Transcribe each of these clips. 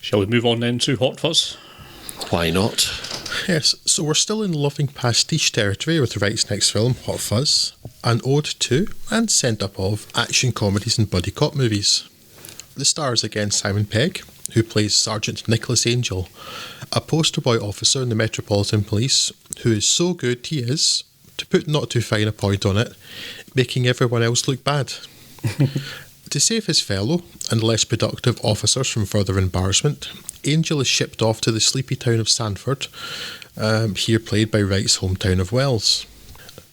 Shall we move on then to Hot Fuzz? Why not? Yes, so we're still in loving pastiche territory with Wright's next film, Hot Fuzz, an ode to and send-up of action comedies and buddy cop movies. The stars again Simon Pegg, who plays Sergeant Nicholas Angel, a poster boy officer in the Metropolitan Police who is so good he is, to put not too fine a point on it, making everyone else look bad. To save his fellow and less productive officers from further embarrassment, Angel is shipped off to the sleepy town of Sanford, here played by Wright's hometown of Wells.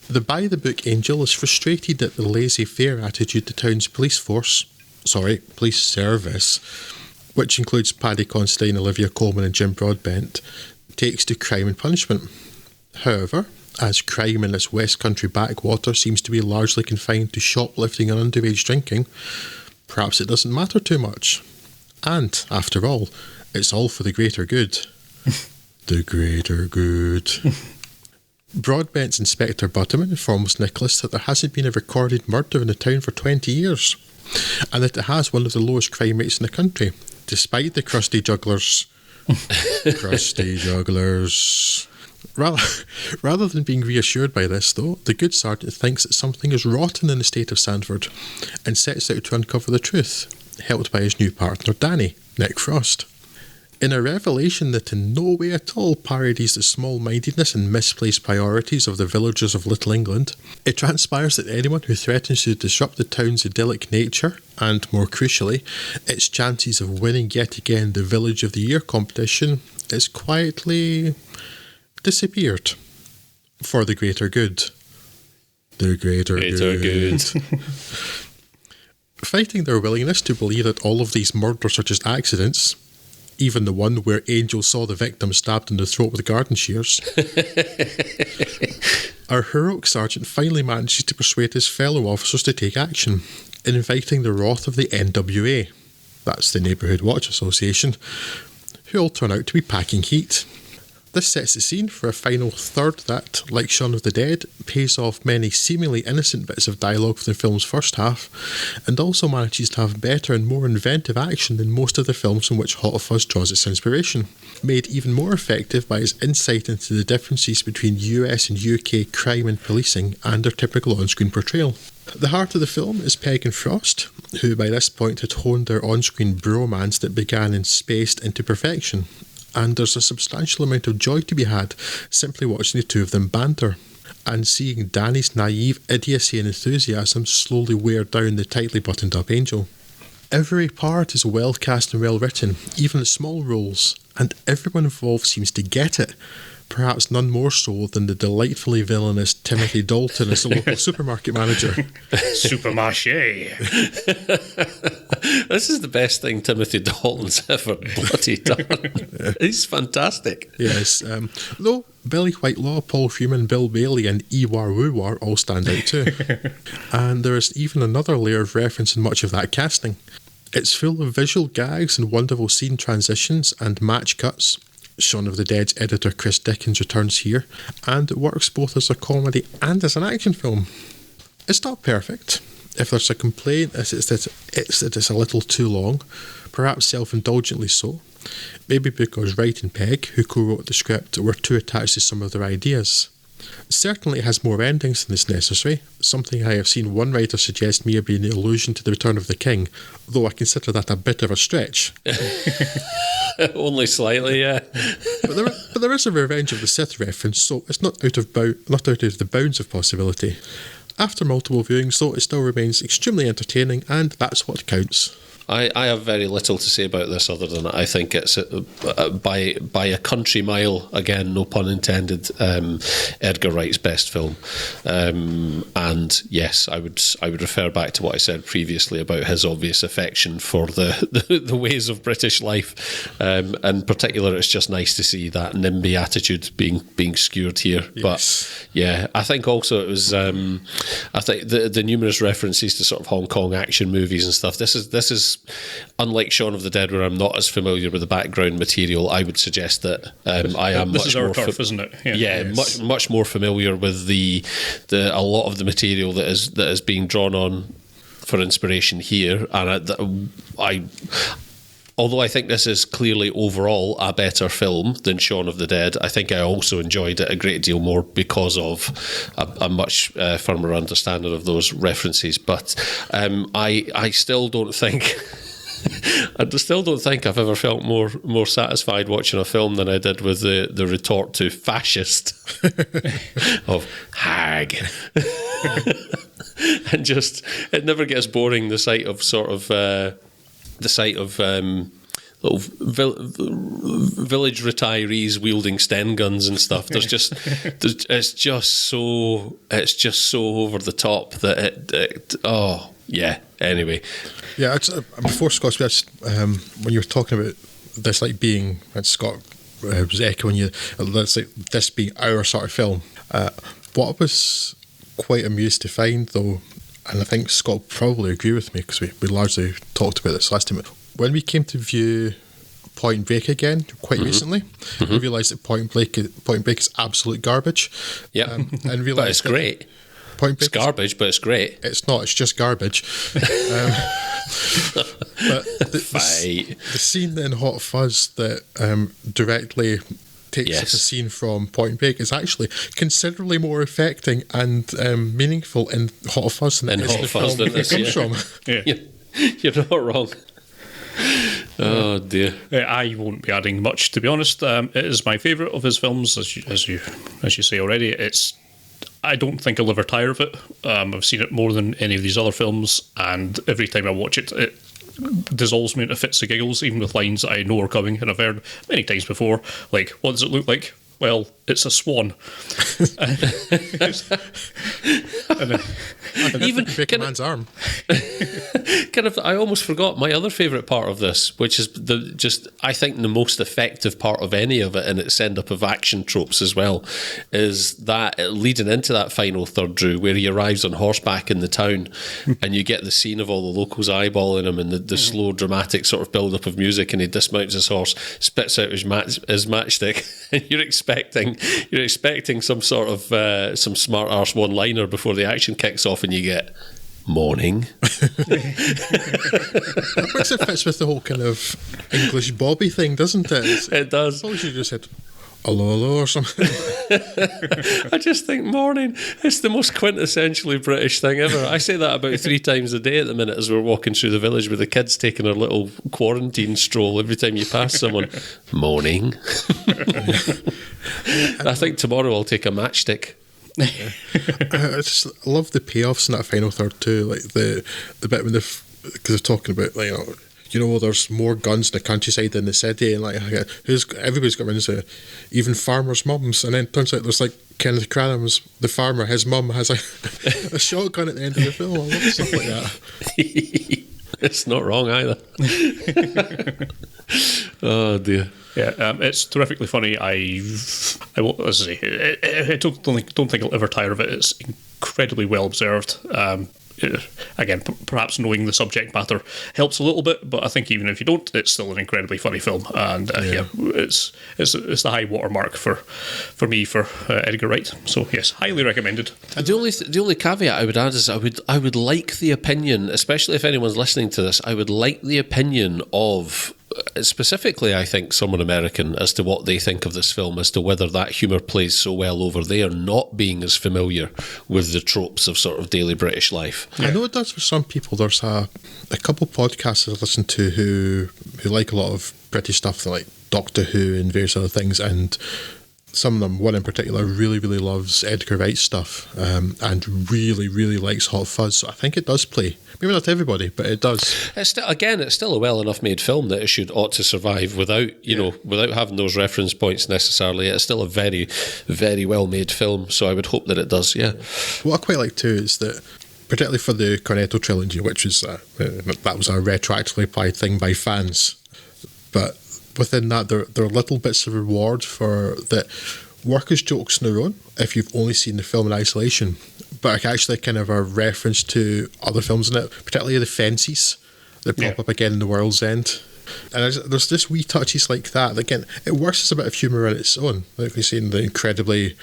The by-the-book Angel is frustrated at the laissez-faire attitude the town's police service, which includes Paddy Considine, Olivia Colman and Jim Broadbent, takes to crime and punishment. However, as crime in this West Country backwater seems to be largely confined to shoplifting and underage drinking, perhaps it doesn't matter too much. And, after all, it's all for the greater good. The greater good. Broadbent's Inspector Butterman informs Nicholas that there hasn't been a recorded murder in the town for 20 years, and that it has one of the lowest crime rates in the country, despite the crusty jugglers. Crusty jugglers. Rather than being reassured by this, though, the good sergeant thinks that something is rotten in the state of Sanford and sets out to uncover the truth, helped by his new partner Danny, Nick Frost. In a revelation that in no way at all parodies the small-mindedness and misplaced priorities of the villagers of Little England, it transpires that anyone who threatens to disrupt the town's idyllic nature, and more crucially, its chances of winning yet again the Village of the Year competition, is quietly disappeared for the greater good. The greater good. Fighting their willingness to believe that all of these murders are just accidents, even the one where Angel saw the victim stabbed in the throat with garden shears, our heroic sergeant finally manages to persuade his fellow officers to take action, inviting the wrath of the NWA, that's the Neighbourhood Watch Association, who all turn out to be packing heat. This sets the scene for a final third that, like Shaun of the Dead, pays off many seemingly innocent bits of dialogue from the film's first half, and also manages to have better and more inventive action than most of the films from which Hot Fuzz draws its inspiration, made even more effective by its insight into the differences between US and UK crime and policing and their typical on-screen portrayal. The heart of the film is Pegg and Frost, who by this point had honed their on-screen bromance that began in Spaced into perfection, and there's a substantial amount of joy to be had simply watching the two of them banter, and seeing Danny's naive idiocy and enthusiasm slowly wear down the tightly buttoned up Angel. Every part is well cast and well written, even the small roles, and everyone involved seems to get it, perhaps none more so than the delightfully villainous Timothy Dalton as the local supermarket manager. Supermarché. This is the best thing Timothy Dalton's ever bloody done. He's fantastic. Yes, though Billy Whitelaw, Paul Freeman, Bill Bailey and Ewar Woowar all stand out too. And there is even another layer of reference in much of that casting. It's full of visual gags and wonderful scene transitions and match cuts. Shaun of the Dead's editor Chris Dickens returns here, and it works both as a comedy and as an action film. It's not perfect. If there's a complaint, it's that it's a little too long, perhaps self-indulgently so. Maybe because Wright and Pegg, who co-wrote the script, were too attached to some of their ideas. Certainly it has more endings than is necessary, something I have seen one writer suggest may have been an allusion to the Return of the King, though I consider that a bit of a stretch. Only slightly, yeah. But there is a Revenge of the Sith reference, so it's not out of the bounds of possibility. After multiple viewings, though, it still remains extremely entertaining, and that's what counts. I have very little to say about this other than I think it's by a country mile, again, no pun intended, Edgar Wright's best film. And yes, I would refer back to what I said previously about his obvious affection for the ways of British life. In particular, it's just nice to see that NIMBY attitude being skewered here. Yes. But yeah, I think also it was I think the numerous references to sort of Hong Kong action movies and stuff. This is unlike Shaun of the Dead, where I'm not as familiar with the background material. I would suggest that I am. This is our turf, isn't it? Yeah, yes. much more familiar with a lot of the material that is being drawn on for inspiration here, and although I think this is clearly overall a better film than Shaun of the Dead, I think I also enjoyed it a great deal more because of a much firmer understanding of those references. But I still don't think... I still don't think I've ever felt more satisfied watching a film than I did with the retort to fascist of hag. And just, it never gets boring, the sight of little village retirees wielding Sten guns and stuff. It's just so over the top that anyway. Yeah, it's, before Scott, when you were talking about this, like being, and Scott was echoing you, let's like this being our sort of film. What I was quite amused to find, though, and I think Scott will probably agree with me because we largely talked about this last time. When we came to view Point Break again quite recently, we realised that Point Break is absolute garbage. Yeah, and but it's great. Point Break, it's garbage, but it's great. It's not. It's just garbage. But the scene in Hot Fuzz that directly takes up a scene from Point Break is actually considerably more affecting and meaningful in Hot Fuzz than it is in the film it comes from. Yeah. You're not wrong. Oh dear. I won't be adding much, to be honest. It is my favourite of his films, as you say already. I don't think I'll ever tire of it. I've seen it more than any of these other films, and every time I watch it, it dissolves me into fits of giggles, even with lines that I know are coming and I've heard many times before. Like, what does it look like? Well, it's a swan. Even break a man's arm. I almost forgot my other favourite part of this, which is I think the most effective part of any of it, and its send up of action tropes as well, is that leading into that final third, Drew, where he arrives on horseback in the town, and you get the scene of all the locals eyeballing him, and the slow dramatic sort of build up of music, and he dismounts his horse, spits out his matchstick, and you're expecting some sort of some smart arse one liner before the action kicks off, and you get morning. Which it fits with the whole kind of English Bobby thing, doesn't it? It does. I suppose you just said hello or something. I just think morning is the most quintessentially British thing ever. I say that about 3 times a day at the minute as we're walking through the village with the kids taking their little quarantine stroll. Every time you pass someone, morning. I think tomorrow I'll take a matchstick. I just love the payoffs in that final third too, like the bit when because they're talking about, like, there's more guns in the countryside than the city, and like everybody's got guns, even farmers' mums, and then it turns out there's like Kenneth Branagh's the farmer, his mum has a shotgun at the end of the film. I love stuff like that. It's not wrong either. Oh dear. Yeah, it's terrifically funny. I don't think I'll ever tire of it. It's incredibly well observed. Again, perhaps knowing the subject matter helps a little bit, but I think even if you don't, it's still an incredibly funny film. And it's the high watermark for me for Edgar Wright. So yes, highly recommended. The only caveat I would add is I would like the opinion, especially if anyone's listening to this, I would like the opinion of, specifically, I think, someone American, as to what they think of this film, as to whether that humour plays so well over there, not being as familiar with the tropes of sort of daily British life. I know it does for some people. There's a couple podcasts I listen to who like a lot of British stuff, like Doctor Who and various other things, and some of them, one in particular, really, really loves Edgar Wright stuff, and really, really likes Hot Fuzz. So I think it does play. Maybe not everybody, but it does. It's still a well enough made film that it ought to survive without having those reference points necessarily. It's still a very, very well made film. So I would hope that it does. Yeah. What I quite like too is that, particularly for the Cornetto trilogy, which was that was a retroactively applied thing by fans, but within that, there are little bits of reward for that work as jokes on their own if you've only seen the film in isolation, but actually kind of a reference to other films in it, particularly the fences that pop up again in The World's End. And there's just wee touches like that. Again, it works as a bit of humour on its own. Like we've seen the incredibly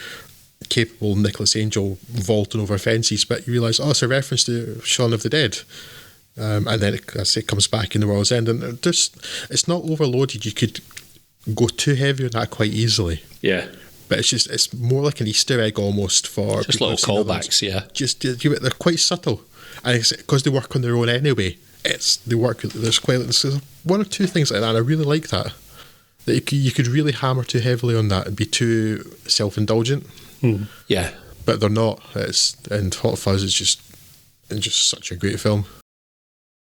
capable Nicholas Angel vaulting over fences, but you realise, it's a reference to Shaun of the Dead. And then it comes back in The World's End, and it's not overloaded. You could go too heavy on that quite easily. Yeah. But it's more like an Easter egg almost for just people little who've seen callbacks, yeah. They're quite subtle, and because they work on their own anyway. There's one or two things like that, and I really like that. That you could really hammer too heavily on that and be too self-indulgent. Yeah. But they're not. And Hot Fuzz is just such a great film.